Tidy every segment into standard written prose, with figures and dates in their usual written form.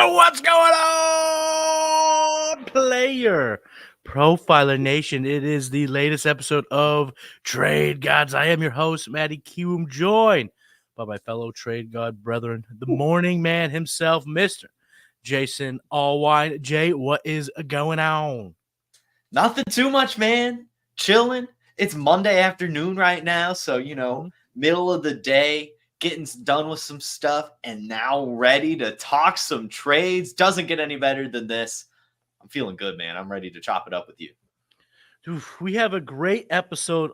What's going on, Player Profiler Nation? It is the latest episode of Trade Gods. I am your host, Matty Kiwoom, joined by my fellow Trade God brethren, the morning man himself, Mr. Jason Allwine. Jay, what is going on? Nothing too much, man. Chilling. It's Monday afternoon right now, so, middle of the day, getting done with some stuff, and now ready to talk some trades. Doesn't get any better than this. I'm feeling good, man. I'm ready to chop it up with you. We have a great episode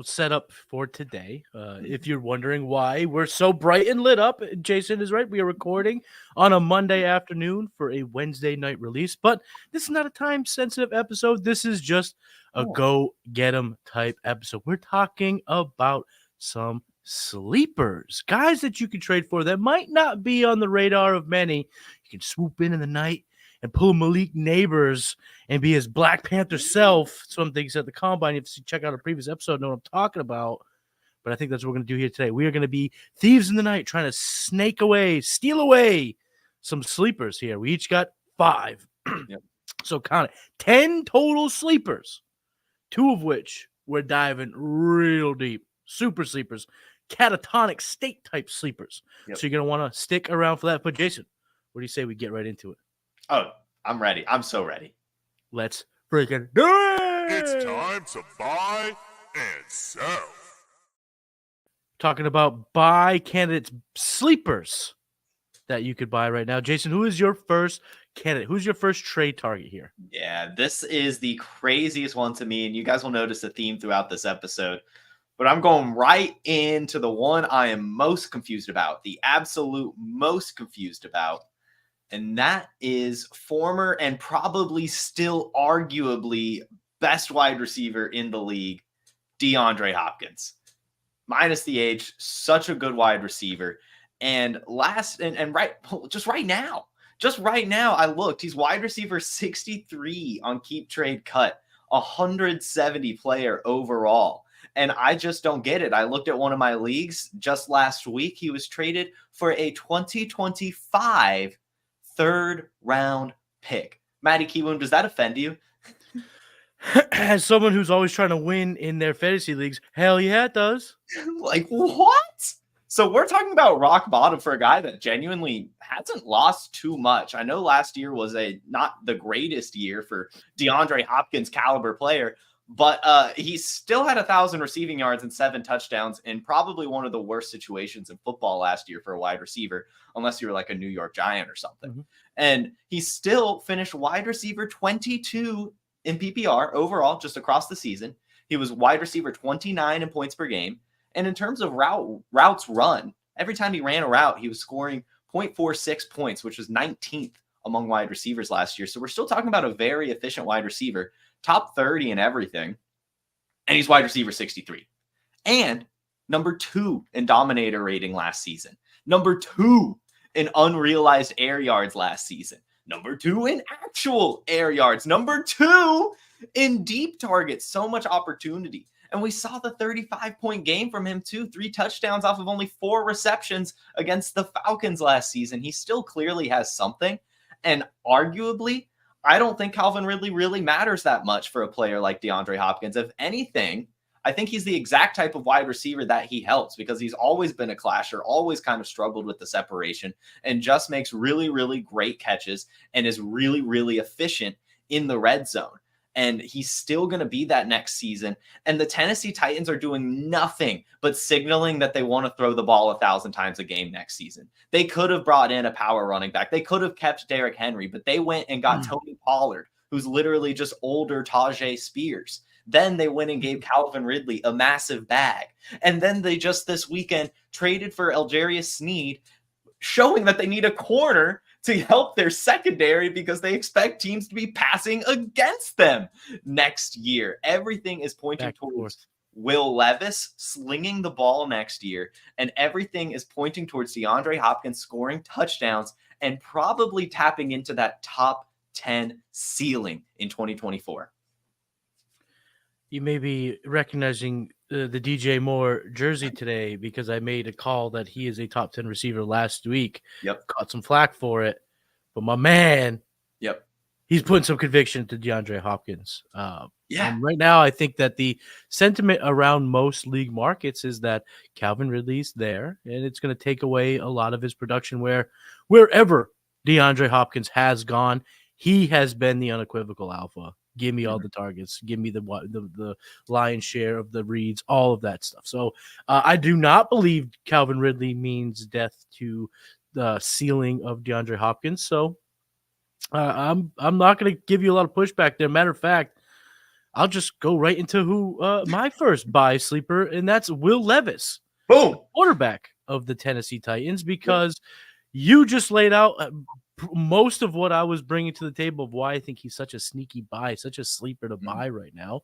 set up for today. If you're wondering why we're so bright and lit up, Jason is right. We are recording on a Monday afternoon for a Wednesday night release, but this is not a time-sensitive episode. This is just a go-get-'em type episode. We're talking about some sleepers, guys that you can trade for that might not be on the radar of many. You can swoop in the night and pull Malik Neighbors and be his Black Panther self. Some things at the Combine. You have to check out a previous episode, know what I'm talking about. But I think that's what we're going to do here today. We are going to be thieves in the night, trying to steal away some sleepers here. We each got 5. Yep. So count it. 10 total sleepers, 2 of which we're diving real deep. Super sleepers, catatonic state type sleepers. Yep. So you're going to want to stick around for that. But Jason, what do you say we get right into it? Oh, I'm ready. I'm so ready. Let's freaking do it! It's time to buy and sell. Talking about buy candidates, sleepers that you could buy right now. Jason, who is your first candidate? Who's your first trade target here? Yeah, this is the craziest one to me, and you guys will notice a theme throughout this episode. But I'm going right into the one I am most confused about, the absolute most confused about. And that is former and probably still arguably best wide receiver in the league, DeAndre Hopkins. Minus the age, such a good wide receiver. And just right now, I looked, he's wide receiver 63 on Keep Trade Cut, 170 player overall. And I just don't get it. I looked at one of my leagues just last week. He was traded for a 2025 third-round pick. Matty Kiwoom, does that offend you? As someone who's always trying to win in their fantasy leagues, hell yeah, it does. Like, what? So we're talking about rock bottom for a guy that genuinely hasn't lost too much. I know last year was not the greatest year for DeAndre Hopkins caliber player, but he still had 1,000 receiving yards and 7 touchdowns in probably one of the worst situations in football last year for a wide receiver, unless you were like a New York Giant or something. Mm-hmm. And he still finished wide receiver 22 in PPR overall, just across the season. He was wide receiver 29 in points per game. And in terms of routes run, every time he ran a route, he was scoring 0.46 points, which was 19th among wide receivers last year. So we're still talking about a very efficient wide receiver. Top 30 in everything, and he's wide receiver 63. And number 2 in dominator rating last season. Number 2 in unrealized air yards last season. Number 2 in actual air yards. Number 2 in deep targets. So much opportunity. And we saw the 35-point game from him too. 3 touchdowns off of only 4 receptions against the Falcons last season. He still clearly has something. And arguably, I don't think Calvin Ridley really matters that much for a player like DeAndre Hopkins. If anything, I think he's the exact type of wide receiver that he helps because he's always been a clasher, always kind of struggled with the separation, and just makes really, really great catches and is really, really efficient in the red zone. And he's still going to be that next season. And the Tennessee Titans are doing nothing but signaling that they want to throw the ball 1,000 times a game next season. They could have brought in a power running back. They could have kept Derrick Henry, but they went and got Tony Pollard, who's literally just older Tajay Spears. Then they went and gave Calvin Ridley a massive bag. And then they just this weekend traded for Algerius Sneed, showing that they need a corner to help their secondary because they expect teams to be passing against them next year. Everything is pointing towards Will Levis slinging the ball next year, and everything is pointing towards DeAndre Hopkins scoring touchdowns and probably tapping into that top 10 ceiling in 2024. You may be recognizing the DJ Moore jersey today because I made a call that he is a top 10 receiver last week. Yep. Caught some flack for it. but my man, Yep. he's putting some conviction to DeAndre Hopkins. Yeah. And right now, I think that the sentiment around most league markets is that Calvin Ridley's there, and it's going to take away a lot of his production wherever DeAndre Hopkins has gone. He has been the unequivocal alpha. Give me all the targets. Give me the lion's share of the reads, all of that stuff. So I do not believe Calvin Ridley means death to the ceiling of DeAndre Hopkins. So I'm not going to give you a lot of pushback there. Matter of fact, I'll just go right into who my first buy sleeper, and that's Will Levis, Boom. quarterback of the Tennessee Titans, because you just laid out most of what I was bringing to the table of why I think he's such a sneaky buy, such a sleeper to buy right now,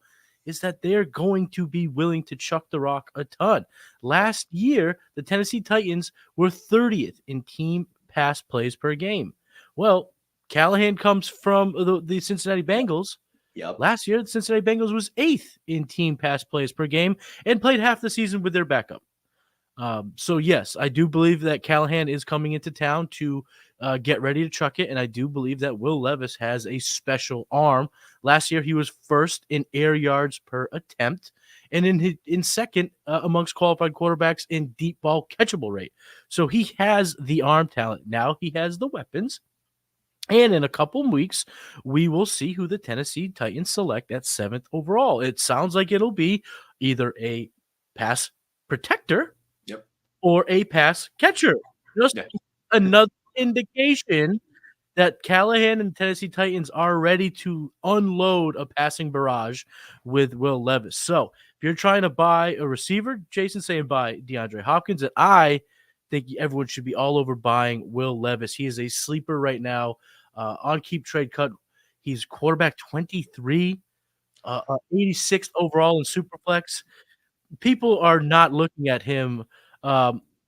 is that they're going to be willing to chuck the rock a ton. Last year, the Tennessee Titans were 30th in team pass plays per game. Well, Callahan comes from the Cincinnati Bengals. Yep. Last year, the Cincinnati Bengals was 8th in team pass plays per game and played half the season with their backup. So, yes, I do believe that Callahan is coming into town to get ready to chuck it, and I do believe that Will Levis has a special arm. Last year, he was first in air yards per attempt and in second amongst qualified quarterbacks in deep ball catchable rate. So he has the arm talent. Now he has the weapons. And in a couple of weeks, we will see who the Tennessee Titans select at 7th overall. It sounds like it'll be either a pass protector or a pass catcher. Just another indication that Callahan and the Tennessee Titans are ready to unload a passing barrage with Will Levis. So if you're trying to buy a receiver, Jason's saying buy DeAndre Hopkins, and I think everyone should be all over buying Will Levis. He is a sleeper right now on Keep Trade Cut. He's quarterback 23, 86th overall in Superflex. People are not looking at him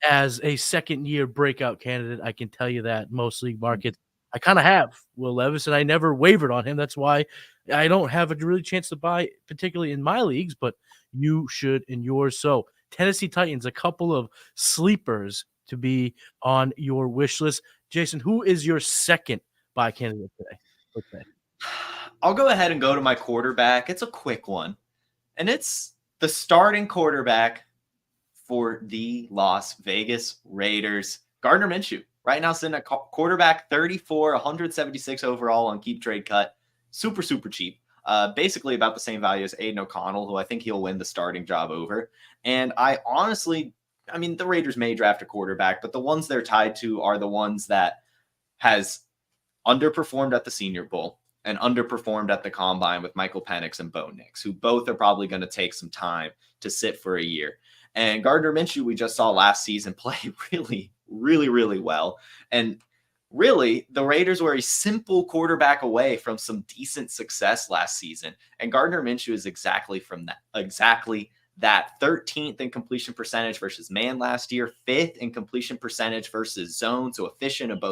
as a second-year breakout candidate. I can tell you that most league markets. I kind of have Will Levis, and I never wavered on him. That's why I don't have a really chance to buy, particularly in my leagues, but you should in yours. So Tennessee Titans, a couple of sleepers to be on your wish list. Jason, who is your second buy candidate today? Okay. I'll go ahead and go to my quarterback. It's a quick one, and it's the starting quarterback for the Las Vegas Raiders, Gardner Minshew. Right now sitting at quarterback 34, 176 overall on Keep Trade Cut. Super, super cheap. Basically about the same value as Aiden O'Connell, who I think he'll win the starting job over. And I mean, the Raiders may draft a quarterback, but the ones they're tied to are the ones that has underperformed at the Senior Bowl and underperformed at the Combine with Michael Penix and Bo Nix, who both are probably going to take some time to sit for a year. And Gardner Minshew, we just saw last season play really, really, really well. And really, the Raiders were a simple quarterback away from some decent success last season. And Gardner Minshew is exactly that 13th in completion percentage versus man last year, 5th in completion percentage versus zone. So efficient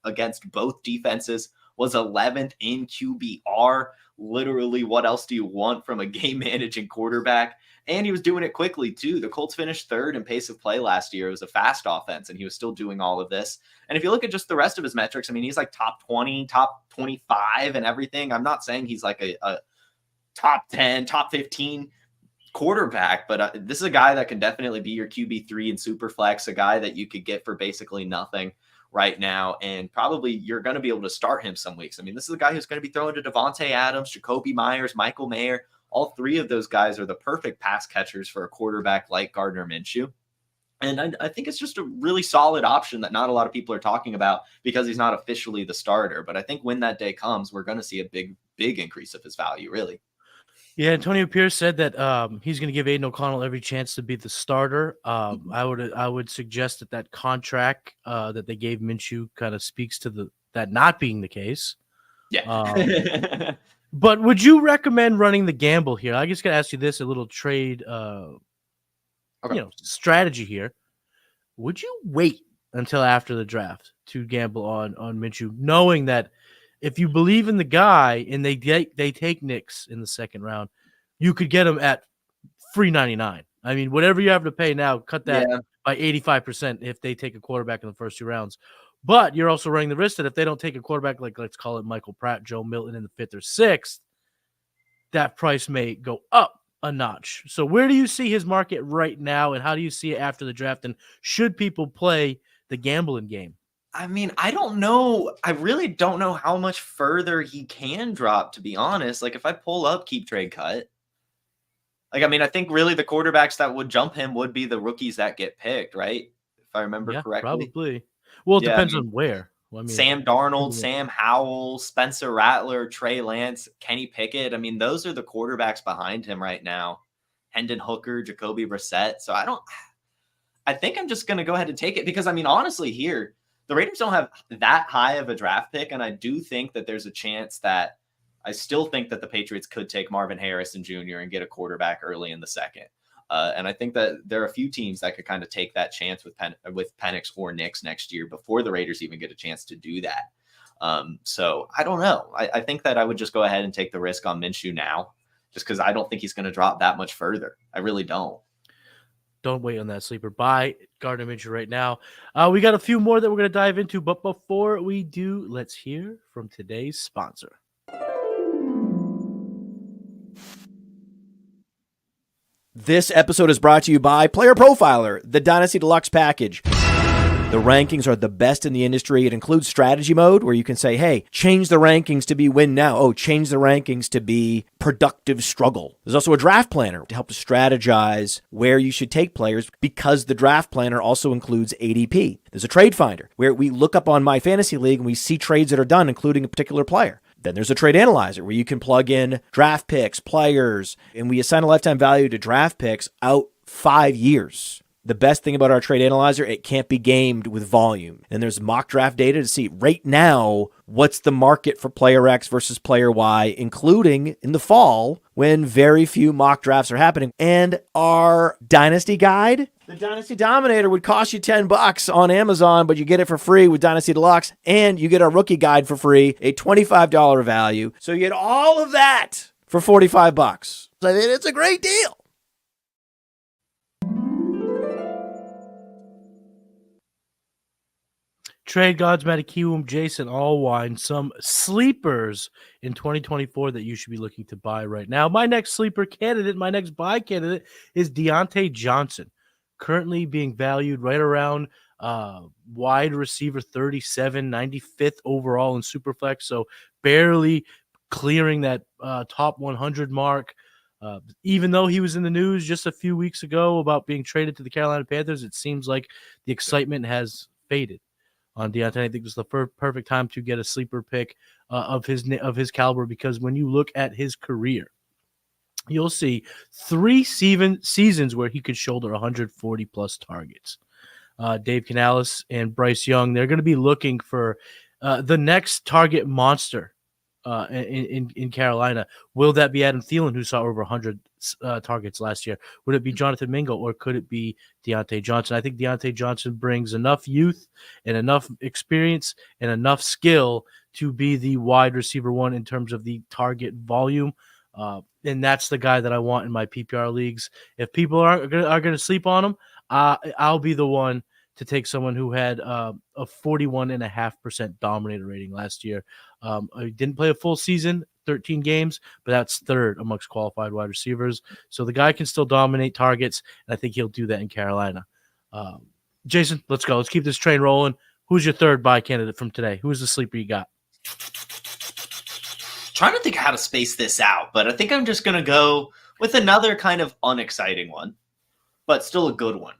against both defenses, was 11th in QBR. Literally, what else do you want from a game managing quarterback? And he was doing it quickly too. The Colts finished 3rd in pace of play last year. It was a fast offense, and he was still doing all of this. And if you look at just the rest of his metrics, I mean, he's like top 20, top 25 and everything. I'm not saying he's like a top 10, top 15 quarterback, but this is a guy that can definitely be your QB3 in Superflex, a guy that you could get for basically nothing right now. And probably you're going to be able to start him some weeks. I mean, this is a guy who's going to be throwing to Devontae Adams, Jacoby Myers, Michael Mayer. All three of those guys are the perfect pass catchers for a quarterback like Gardner Minshew. And I think it's just a really solid option that not a lot of people are talking about because he's not officially the starter. But I think when that day comes, we're going to see a big, big increase of his value, really. Yeah, Antonio Pierce said that he's going to give Aiden O'Connell every chance to be the starter. I would suggest that contract that they gave Minshew kind of speaks to that not being the case. Yeah. But would you recommend running the gamble here? I just got to ask you this, a little trade strategy here. Would you wait until after the draft to gamble on Minshew, knowing that if you believe in the guy and they take Knicks in the second round, you could get him at free $99? I mean, whatever you have to pay now, cut that by 85% if they take a quarterback in the first 2 rounds. But you're also running the risk that if they don't take a quarterback, like let's call it Michael Pratt, Joe Milton in the 5th or 6th, that price may go up a notch. So where do you see his market right now, and how do you see it after the draft? And should people play the gambling game? I mean, I don't know. I really don't know how much further he can drop, to be honest. Like, if I pull up Keep Trade Cut, like, I mean, I think really the quarterbacks that would jump him would be the rookies that get picked, right? If I remember correctly. Probably. Well, it depends on where. Well, I mean, Sam Darnold, Sam Howell, Spencer Rattler, Trey Lance, Kenny Pickett. I mean, those are the quarterbacks behind him right now. Hendon Hooker, Jacoby Brissett. So I think I'm just going to go ahead and take it because, I mean, honestly here, the Raiders don't have that high of a draft pick. And I do think that there's a chance that I still think that the Patriots could take Marvin Harrison Jr. and get a quarterback early in the second. And I think that there are a few teams that could kind of take that chance with Penix or Nix next year before the Raiders even get a chance to do that. So I don't know. I think that I would just go ahead and take the risk on Minshew now, just because I don't think he's going to drop that much further. I really don't. Don't wait on that sleeper. Buy Gardner Minshew right now. We got a few more that we're going to dive into, but before we do, let's hear from today's sponsor. This episode is brought to you by PlayerProfiler, the Dynasty Deluxe package. The rankings are the best in the industry. It includes strategy mode where you can say, hey, change the rankings to be win now. Oh, change the rankings to be productive struggle. There's also a draft planner to help to strategize where you should take players because the draft planner also includes ADP. There's a trade finder where we look up on My Fantasy League and we see trades that are done, including a particular player. Then there's a trade analyzer where you can plug in draft picks, players, and we assign a lifetime value to draft picks out 5 years. The best thing about our trade analyzer, it can't be gamed with volume. And there's mock draft data to see right now what's the market for player X versus player Y, including in the fall when very few mock drafts are happening. And our Dynasty Guide, the Dynasty Dominator, would cost you $10 on Amazon, but you get it for free with Dynasty Deluxe, and you get our Rookie Guide for free, a $25 value. So you get all of that for $45. I mean, it's a great deal. Trade Gods, Matty, Kiwoom, Jason, Allwine, some sleepers in 2024 that you should be looking to buy right now. My next sleeper candidate, my next buy candidate is Deontay Johnson, currently being valued right around wide receiver 37, 95th overall in Superflex, so barely clearing that top 100 mark. Even though he was in the news just a few weeks ago about being traded to the Carolina Panthers, it seems like the excitement has faded on Deontay. I think it was the perfect time to get a sleeper pick of his caliber, because when you look at his career, you'll see 3 seasons where he could shoulder 140 plus targets. Dave Canales and Bryce Young, they're going to be looking for the next target monster in Carolina. Will that be Adam Thielen, who saw over 100 targets last year? Would it be Jonathan Mingo, or could it be Deontay Johnson? I think Deontay Johnson brings enough youth and enough experience and enough skill to be the wide receiver 1 in terms of the target volume. And that's the guy that I want in my PPR leagues. If people are going to sleep on him, I'll be the one to take someone who had a 41.5% dominator rating last year. He didn't play a full season, 13 games, but that's third amongst qualified wide receivers. So the guy can still dominate targets, and I think he'll do that in Carolina. Jason, let's go. Let's keep this train rolling. Who's your third buy candidate from today? Who's the sleeper you got? Trying to think how to space this out, but I think I'm just going to go with another kind of unexciting one, but still a good one.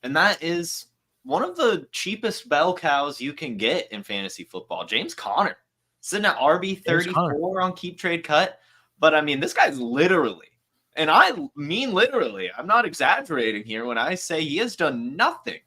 And that is one of the cheapest bell cows you can get in fantasy football, James Conner. Sitting at RB 34 on Keep Trade Cut. But I mean, this guy's literally, and I mean literally, I'm not exaggerating here when I say he has done nothing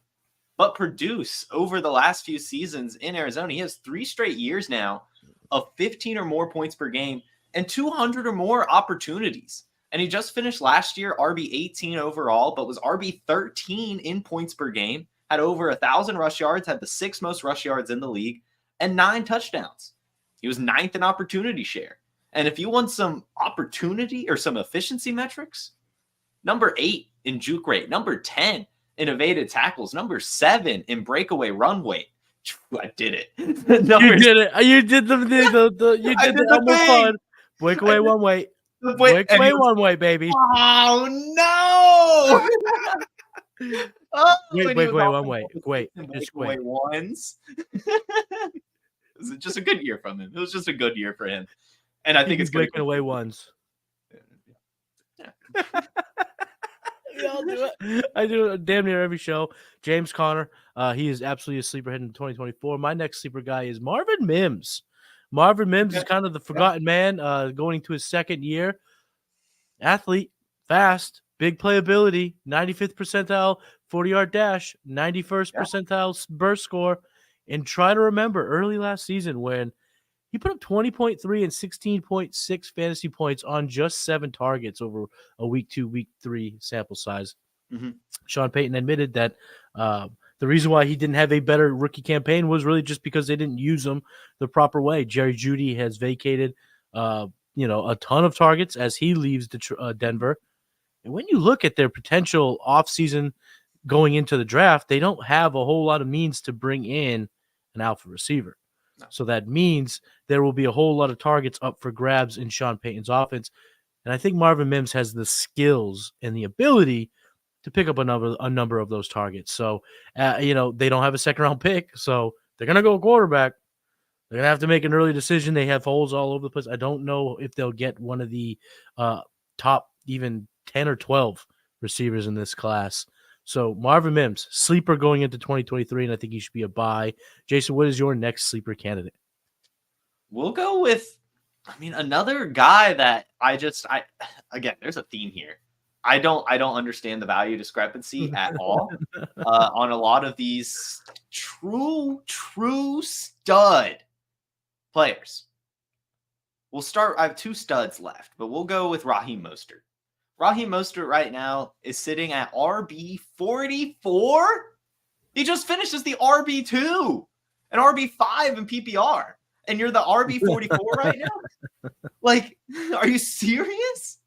but produce over the last few seasons in Arizona. He has 3 straight years now of 15 or more points per game and 200 or more opportunities. And he just finished last year RB 18 overall, but was RB 13 in points per game, had over 1,000 rush yards, had the 6th most rush yards in the league, and 9 touchdowns. He was 9th in opportunity share. And if you want some opportunity or some efficiency metrics, number 8 in juke rate, number 10 in evaded tackles, number 7 in breakaway run weight. I did it. You did it. You did you I did did the the Elmer thing. Fudd. Breakaway one way. Wait, Breakaway one way, baby. oh no! Oh, Wait, and he was breakaway also one way. Wait, in just breakaway wait. ones. It was just a good year from him. It was just a good year for him, and I think it's going to breaking away ones. We all do it. I do it damn near every show. James Conner, he is absolutely a sleeper heading into 2024. My next sleeper guy is Marvin Mims. Marvin Mims is kind of the forgotten man going into his second year. Athlete, fast, big playability, 95th percentile 40-yard dash, 91st percentile burst score. And try to remember early last season when he put up 20.3 and 16.6 fantasy points on just 7 targets over a week 2, week 3 sample size. Mm-hmm. Sean Payton admitted that the reason why he didn't have a better rookie campaign was really just because they didn't use him the proper way. Jerry Jeudy has vacated, a ton of targets as he leaves Denver. And when you look at their potential offseason going into the draft, they don't have a whole lot of means to bring in an alpha receiver. No. So that means there will be a whole lot of targets up for grabs in Sean Payton's offense. And I think Marvin Mims has the skills and the ability to pick up a number of those targets. So, they don't have a second-round pick, so they're going to go quarterback. They're going to have to make an early decision. They have holes all over the place. I don't know if they'll get one of the top even 10 or 12 receivers in this class. So Marvin Mims, sleeper going into 2023, and I think he should be a buy. Jason, what is your next sleeper candidate? We'll go with, another guy that again, there's a theme here. I don't understand the value discrepancy at all on a lot of these true stud players. I have 2 studs left, but we'll go with Raheem Mostert. Raheem Mostert right now is sitting at RB 44. He just finished as the RB2 and RB5 in PPR. And you're the RB 44 right now? Like, are you serious?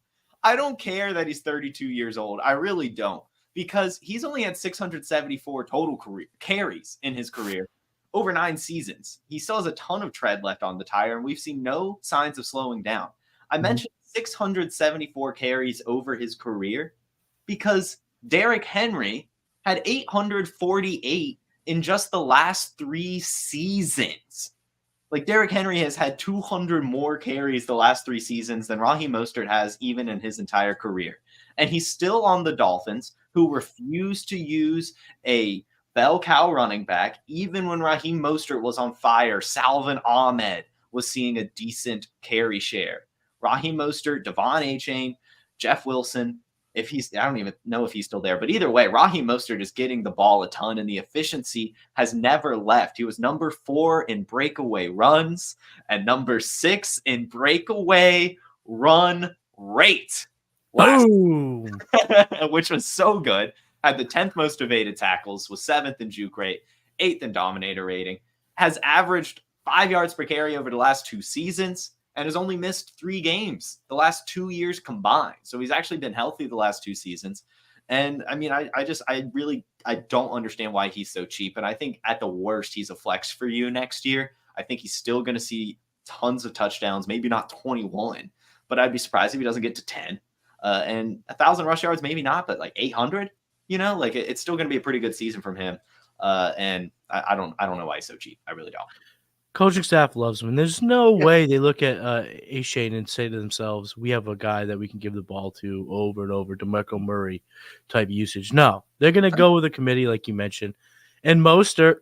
I don't care that he's 32 years old. I really don't. Because he's only had 674 total career carries in his career over 9 seasons. He still has a ton of tread left on the tire, and we've seen no signs of slowing down. I mentioned 674 carries over his career because Derrick Henry had 848 in just the last 3 seasons. Like, Derrick Henry has had 200 more carries the last 3 seasons than Raheem Mostert has even in his entire career. And he's still on the Dolphins, who refused to use a bell cow running back. Even when Raheem Mostert was on fire, Salvin Ahmed was seeing a decent carry share. Raheem Mostert, Devon Achane, Jeff Wilson, I don't even know if he's still there, but either way, Raheem Mostert is getting the ball a ton, and the efficiency has never left. He was number 4 in breakaway runs and number 6 in breakaway run rate. Which was so good. Had the 10th most evaded tackles, was 7th in juke rate, 8th in dominator rating, has averaged 5 yards per carry over the last 2 seasons, and has only missed 3 games the last 2 years combined. So he's actually been healthy the last 2 seasons. And I don't understand why he's so cheap. And I think at the worst, he's a flex for you next year. I think he's still going to see tons of touchdowns, maybe not 21, but I'd be surprised if he doesn't get to 10. And 1,000 rush yards, maybe not, but like 800, it's still going to be a pretty good season from him. And I don't know why he's so cheap. I really don't. Coaching staff loves him, and there's no way they look at Achane and say to themselves, we have a guy that we can give the ball to over and over, DeMarco Murray type usage. No, they're going to go with a committee like you mentioned. And Mostert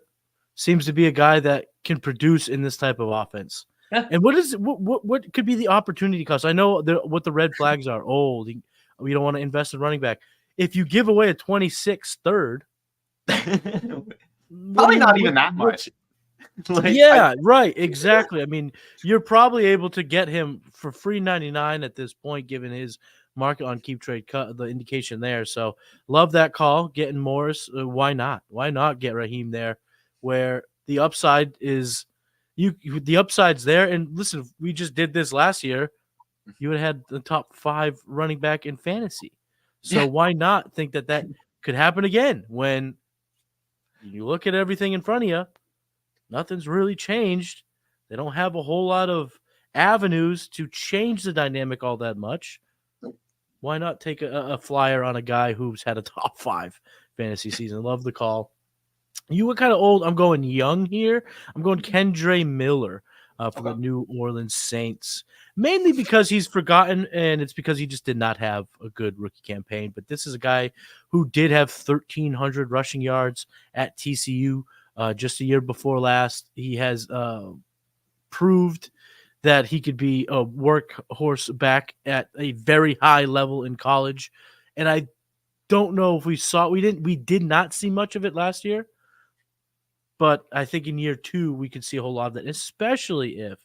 seems to be a guy that can produce in this type of offense. Yeah. And what could be the opportunity cost? I know what the red flags are. We don't want to invest in running back. If you give away a 26th third, probably not even that much. Right, exactly. I mean, you're probably able to get him for free 99 at this point, given his market on keep trade cut, the indication there. So love that call, getting Morris. Why not? Why not get Raheem there, where the upside is the upside's there. And listen, if we just did this last year, you would have had the top 5 running back in fantasy. So why not think that could happen again when you look at everything in front of you. Nothing's really changed. They don't have a whole lot of avenues to change the dynamic all that much. Why not take a flyer on a guy who's had a top 5 fantasy season? Love the call. You were kind of old. I'm going young here. I'm going Kendre Miller for the New Orleans Saints, mainly because he's forgotten, and it's because he just did not have a good rookie campaign. But this is a guy who did have 1,300 rushing yards at TCU just a year before last. He has proved that he could be a workhorse back at a very high level in college. And I don't know if we did not see much of it last year, but I think in year 2, we could see a whole lot of that, especially if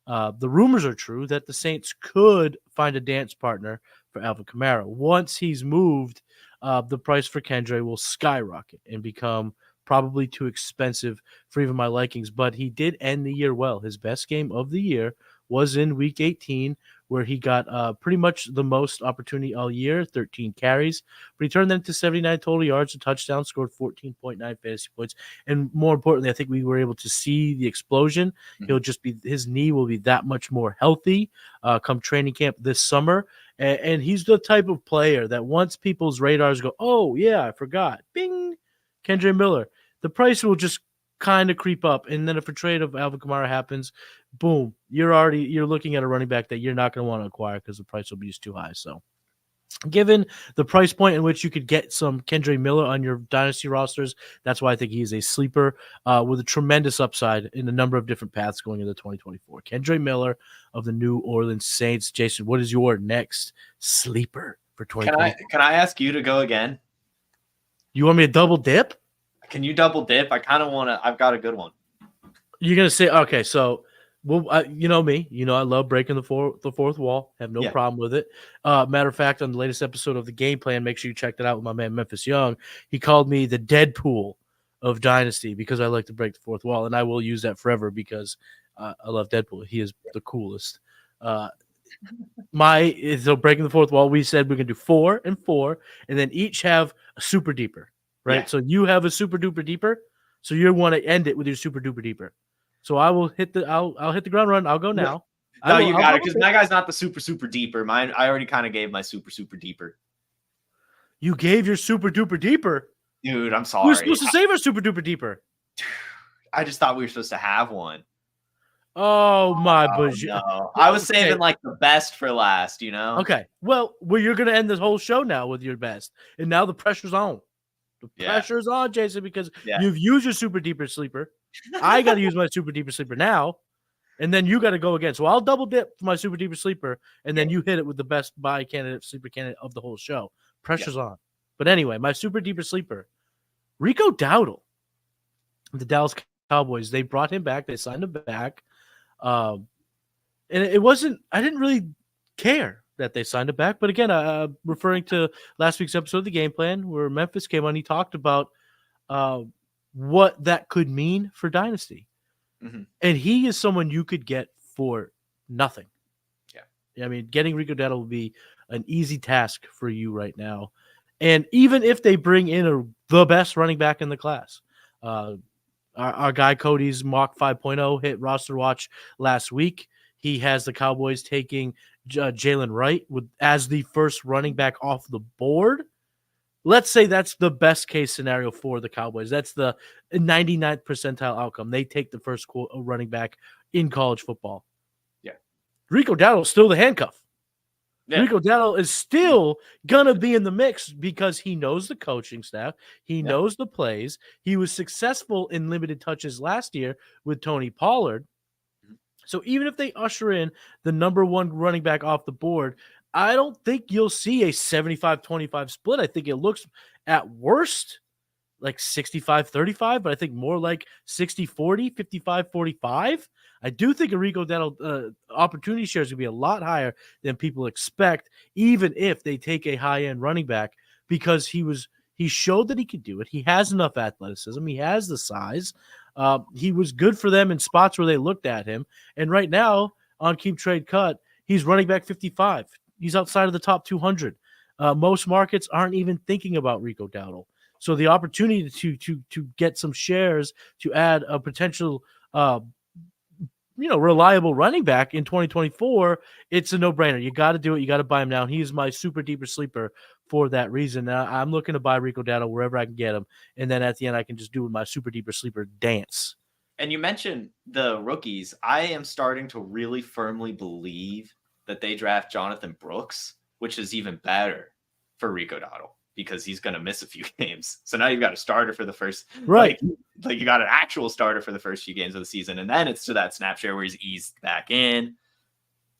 the rumors are true that the Saints could find a dance partner for Alvin Kamara. Once he's moved, the price for Kendre will skyrocket and become probably too expensive for even my likings, but he did end the year well. His best game of the year was in week 18, where he got pretty much the most opportunity all year, 13 carries, but he turned them to 79 total yards, a touchdown, scored 14.9 fantasy points. And more importantly, I think we were able to see the explosion. His knee will be that much more healthy come training camp this summer. And he's the type of player that once people's radars go, oh yeah, I forgot, bing, Kendre Miller, the price will just kind of creep up. And then if a trade of Alvin Kamara happens, boom, you're looking at a running back that you're not going to want to acquire because the price will be just too high. So given the price point in which you could get some Kendre Miller on your dynasty rosters, that's why I think he is a sleeper with a tremendous upside in a number of different paths going into 2024. Kendre Miller of the New Orleans Saints. Jason, what is your next sleeper for 2024? Can I ask you to go again? You want me to double dip? Can you double dip? I kind of want to. I've got a good one. You're going to say, okay, so, well, you know me. You know I love breaking the fourth wall. Have no problem with it. Matter of fact, on the latest episode of The Game Plan, make sure you check that out with my man Memphis Young. He called me the Deadpool of Dynasty because I like to break the fourth wall, and I will use that forever because I love Deadpool. He is the coolest. So breaking the fourth wall, we said we're going to do 4 and 4, and then each have a super deeper, right? Yeah. So you have a super duper deeper, so you want to end it with your super duper deeper. So I will I'll hit the ground run. I'll go now. No, you got it, because my guy's not the super super deeper. Mine, I already kind of gave my super super deeper. You gave your super duper deeper, dude. I'm sorry. We're supposed to save our super duper deeper. I just thought we were supposed to have one. Oh my bush! No. I was saving like the best for last, you know. Okay, well, you're gonna end this whole show now with your best, and now the pressure's on. The pressure's on, Jason, because you've used your super deeper sleeper. I got to use my super deeper sleeper now, and then you got to go again. So I'll double dip for my super deeper sleeper, and then you hit it with the best buy candidate, sleeper candidate of the whole show. Pressure's on. But anyway, my super deeper sleeper, Rico Dowdle, the Dallas Cowboys. They brought him back. They signed him back. And it wasn't, I didn't really care that they signed it back. But again, referring to last week's episode of The Game Plan, where Memphis came on, he talked about what that could mean for Dynasty. Mm-hmm. And he is someone you could get for nothing. Yeah. I mean, getting Rico Dowdle will be an easy task for you right now. And even if they bring in the best running back in the class, our guy Cody's Mock 5.0 hit roster watch last week. He has the Cowboys taking Jalen Wright as the first running back off the board. Let's say that's the best case scenario for the Cowboys. That's the 99th percentile outcome. They take the first running back in college football. Yeah. Rico Dowdle is still the handcuff. Yeah. Rico Dowdle is still going to be in the mix because he knows the coaching staff. He knows the plays. He was successful in limited touches last year with Tony Pollard. So even if they usher in the number one running back off the board, I don't think you'll see a 75-25 split. I think it looks at worst like 65-35, but I think more like 60-40, 55-45. I do think a Rico Dowdle opportunity share is going to be a lot higher than people expect, even if they take a high-end running back, because he showed that he could do it. He has enough athleticism. He has the size. He was good for them in spots where they looked at him. And right now, on Keep Trade Cut, he's running back 55. He's outside of the top 200. most markets aren't even thinking about Rico Dowdle. So the opportunity to get some shares to add a potential reliable running back in 2024, it's a no-brainer. You got to do it. You got to buy him now. He's my super deeper sleeper for that reason. I'm looking to buy Rico Dowdle wherever I can get him, and then at the end I can just do my super deeper sleeper dance. And you mentioned the rookies. I am starting to really firmly believe that they draft Jonathan Brooks, which is even better for Rico Dowdle because he's going to miss a few games. So now you've got a starter for the first, right? Like you got an actual starter for the first few games of the season, and then it's to that snap share where he's eased back in.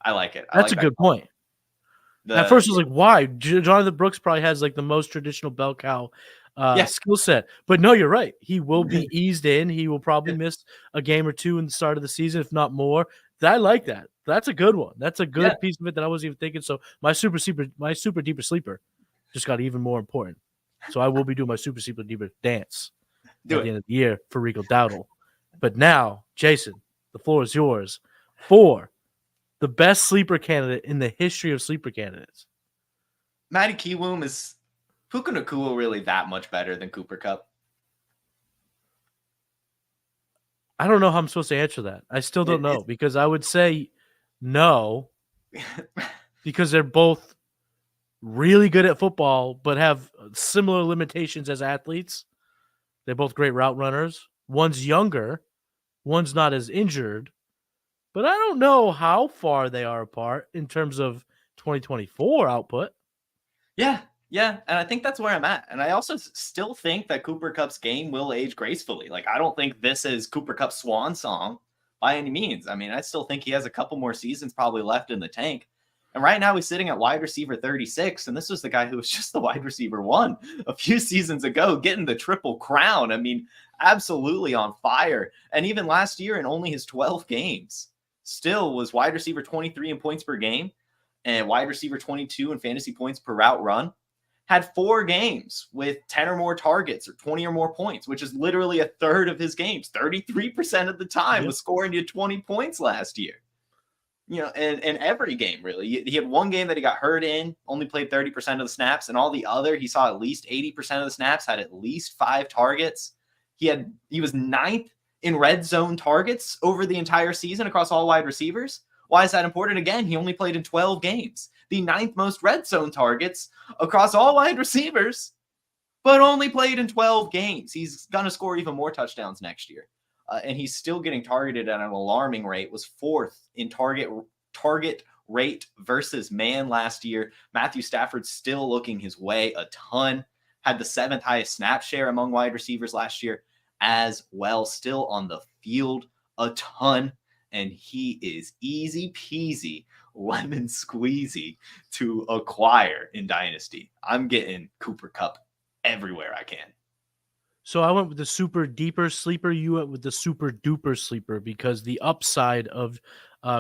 I like it. That's a good point. At first, I was like, why? Jonathan Brooks probably has like the most traditional bell cow skill set. But no, you're right. He will be eased in. He will probably miss a game or two in the start of the season, if not more. I like that. That's a good one. That's a good piece of it that I wasn't even thinking. So my super deeper sleeper just got even more important. So I will be doing my super deeper dance at the end of the year for Rico Dowdle. But now, Jason, the floor is yours for the best sleeper candidate in the history of sleeper candidates. Matty Kiwoom, is Puka Nacua really that much better than Cooper Kupp? I don't know how I'm supposed to answer that. I still don't know because I would say no because they're both really good at football but have similar limitations as athletes. They're both great route runners. One's younger. One's not as injured. But I don't know how far they are apart in terms of 2024 output. Yeah. And I think that's where I'm at. And I also still think that Cooper Kupp's game will age gracefully. Like, I don't think this is Cooper Kupp's swan song by any means. I mean, I still think he has a couple more seasons probably left in the tank. And right now he's sitting at wide receiver 36. And this was the guy who was just the wide receiver 1 a few seasons ago, getting the triple crown. I mean, absolutely on fire. And even last year in only his 12 games, still was wide receiver 23 in points per game and wide receiver 22 in fantasy points per route run. Had 4 games with 10 or more targets or 20 or more points, which is literally a third of his games. 33% of the time was scoring you 20 points last year. In every game, really. He had 1 game that he got hurt in, only played 30% of the snaps, and all the other, he saw at least 80% of the snaps, had at least 5 targets. He was 9th in red zone targets over the entire season across all wide receivers. Why is that important? Again, he only played in 12 games. The 9th most red zone targets across all wide receivers, but only played in 12 games. He's going to score even more touchdowns next year. And he's still getting targeted at an alarming rate, was 4th in target rate versus man last year. Matthew Stafford still looking his way a ton. Had the 7th highest snap share among wide receivers last year as well. Still on the field a ton. And he is easy peasy, lemon squeezy to acquire in Dynasty. I'm getting Cooper Kupp everywhere I can. So I went with the super deeper sleeper. You went with the super duper sleeper because the upside of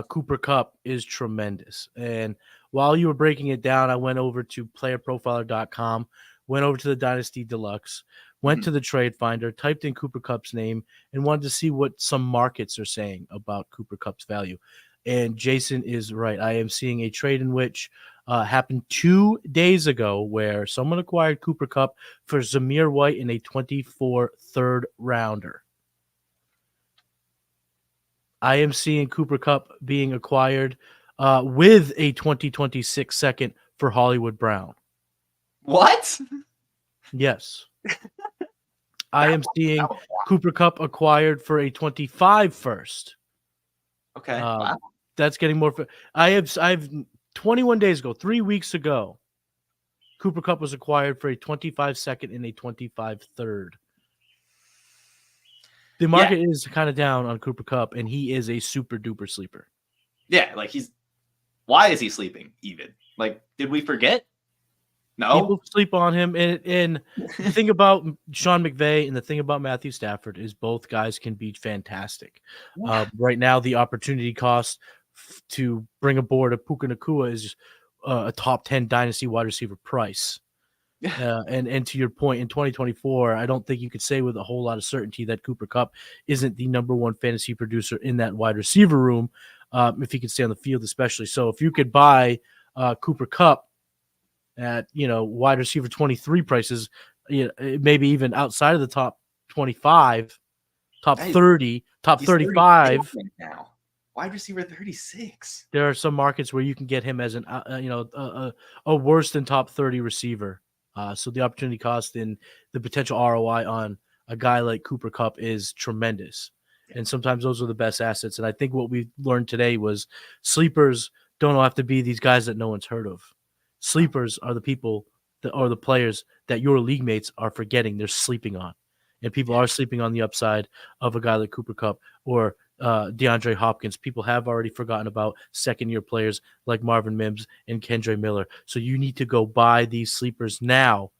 Cooper Kupp is tremendous. And while you were breaking it down, I went over to PlayerProfiler.com, went over to the Dynasty Deluxe, went to the trade finder, typed in Cooper Kupp's name, and wanted to see what some markets are saying about Cooper Kupp's value. And Jason is right. I am seeing a trade in which happened 2 days ago where someone acquired Cooper Kupp for Zamir White in a 24 third rounder. I am seeing Cooper Kupp being acquired with a 2026 second for Hollywood Brown. What? Yes. I am seeing Cooper Kupp acquired for a 25 first. Okay. Wow. That's getting more. I've 21 days ago, 3 weeks ago, Cooper Kupp was acquired for a 25 second and a 25 third. The market is kind of down on Cooper Kupp, and he is a super duper sleeper. Yeah, like why is he sleeping even? Like, did we forget? No. People sleep on him. And the thing about Sean McVay and the thing about Matthew Stafford is both guys can be fantastic. Right now, the opportunity cost to bring aboard a Puka Nacua is a top 10 dynasty wide receiver price. And to your point, in 2024, I don't think you could say with a whole lot of certainty that Cooper Kupp isn't the number 1 fantasy producer in that wide receiver room, if he could stay on the field especially. So if you could buy Cooper Kupp at, wide receiver 23 prices, maybe even outside of the top 25, top 30, top He's 35 right now. Wide receiver 36. There are some markets where you can get him as an a worse than top 30 receiver. So the opportunity cost and the potential ROI on a guy like Cooper Kupp is tremendous. And sometimes those are the best assets. And I think what we learned today was sleepers don't have to be these guys that no one's heard of. Sleepers are the people that are the players that your league mates are forgetting they're sleeping on. And people are sleeping on the upside of a guy like Cooper Kupp or DeAndre Hopkins. People have already forgotten about second-year players like Marvin Mims and Kendre Miller. So you need to go buy these sleepers now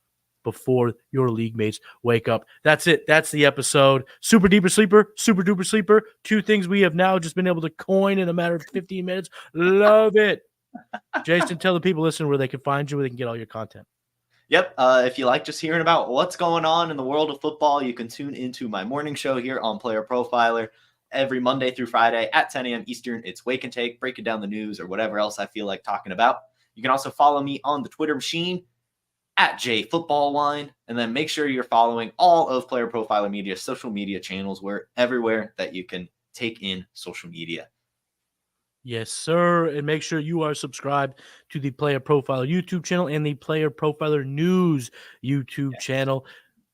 before your league mates wake up. That's it. That's the episode. Super duper sleeper, super duper sleeper. 2 things we have now just been able to coin in a matter of 15 minutes. Love it. Jason, tell the people listening where they can find you, where they can get all your content. Yep. If you like just hearing about what's going on in the world of football, you can tune into my morning show here on Player Profiler every Monday through Friday at 10 a.m. Eastern. It's Wake and Take, breaking down the news or whatever else I feel like talking about. You can also follow me on the Twitter machine at JFootballWine, and then make sure you're following all of Player Profiler Media's social media channels, where everywhere that you can take in social media. Yes, sir. And make sure you are subscribed to the Player Profiler YouTube channel and the Player Profiler News YouTube channel.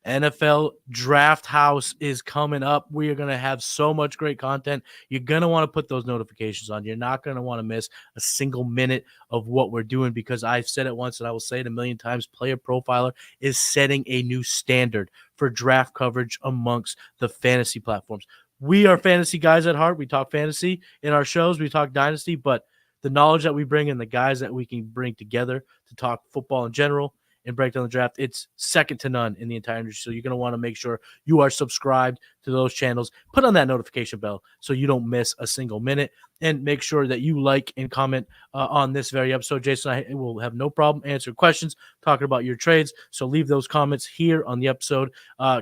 NFL Draft House is coming up. We are going to have so much great content. You're going to want to put those notifications on. You're not going to want to miss a single minute of what we're doing, because I've said it once and I will say it a million times. Player Profiler is setting a new standard for draft coverage amongst the fantasy platforms. We are fantasy guys at heart. We talk fantasy in our shows. We talk Dynasty, but the knowledge that we bring and the guys that we can bring together to talk football in general and break down the draft, it's second to none in the entire industry. So you're going to want to make sure you are subscribed to those channels. Put on that notification bell so you don't miss a single minute, and make sure that you like and comment on this very episode. Jason, I will have no problem answering questions, talking about your trades. So leave those comments here on the episode.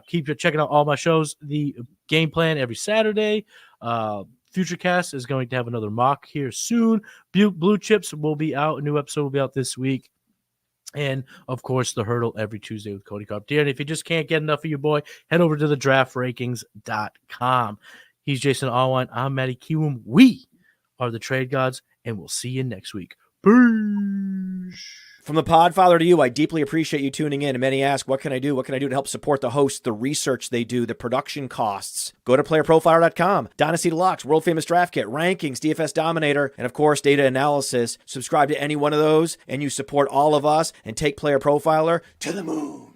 Keep checking out all my shows. The Game Plan every Saturday. Futurecast is going to have another mock here soon. Blue Chips will be out. A new episode will be out this week. And, of course, The Hurdle every Tuesday with Cody Carpentier. And if you just can't get enough of your boy, head over to thedraftrankings.com. He's Jason Allwine. I'm Matty Kiwoom. We are the Trade Gods, and we'll see you next week. Peace. From the Podfather to you, I deeply appreciate you tuning in. And many ask, what can I do? What can I do to help support the hosts, the research they do, the production costs? Go to playerprofiler.com, Dynasty Deluxe, World Famous Draft Kit, Rankings, DFS Dominator, and of course, data analysis. Subscribe to any one of those, and you support all of us and take Player Profiler to the moon.